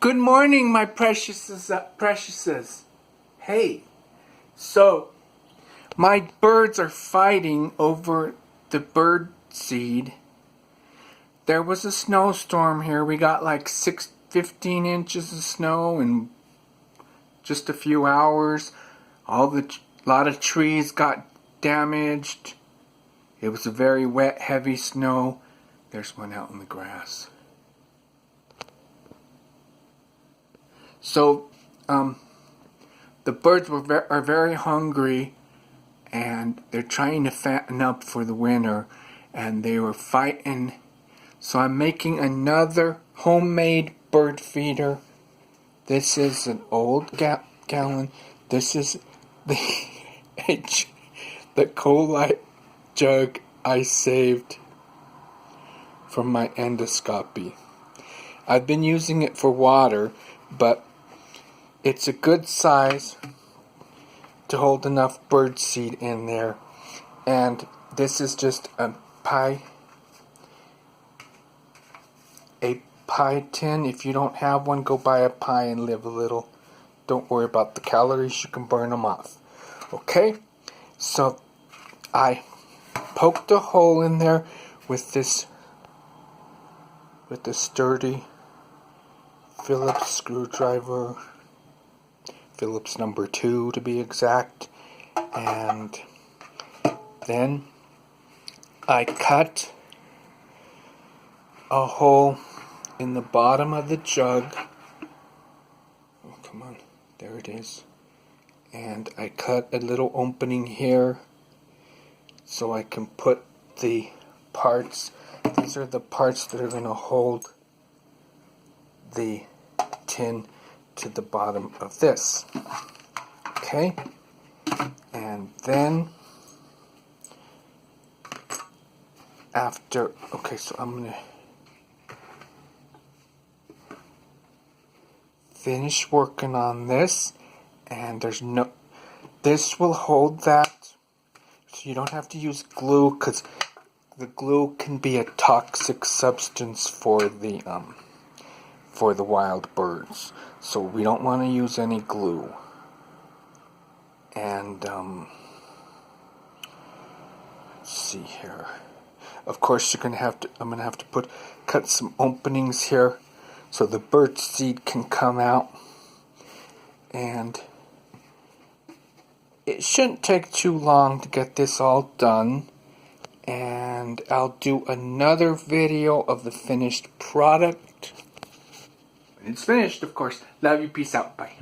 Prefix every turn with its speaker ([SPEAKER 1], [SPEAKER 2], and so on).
[SPEAKER 1] Good morning, my preciouses. Hey, so my birds are fighting over the bird seed. There was a snowstorm here. We got like 15 inches of snow in just a few hours. Lot of trees got damaged. It was a very wet, heavy snow. There's one out in the grass. So, the birds are very hungry, and they're trying to fatten up for the winter, and they were fighting. So I'm making another homemade bird feeder. This is an old gallon. This is the the Colite jug I saved from my endoscopy. I've been using it for water, but it's a good size to hold enough bird seed in there. And this is just a pie tin. If you don't have one, go buy a pie and live a little. Don't worry about the calories, you can burn them off. Okay? So I poked a hole in there with the sturdy Phillips screwdriver. Phillips number 2 to be exact. And then I cut a hole in the bottom of the jug. Oh, come on. There it is. And I cut a little opening here so I can put the parts. These are the parts that are going to hold the tin to the bottom of this. Okay? And then so I'm going to finish working on this, and this will hold that, so you don't have to use glue, because the glue can be a toxic substance for the wild birds, so we don't want to use any glue. And let's see here. Of course, I'm gonna have to cut some openings here so the bird seed can come out. And it shouldn't take too long to get this all done. And I'll do another video of the finished product. When it's finished, of course. Love you. Peace out. Bye.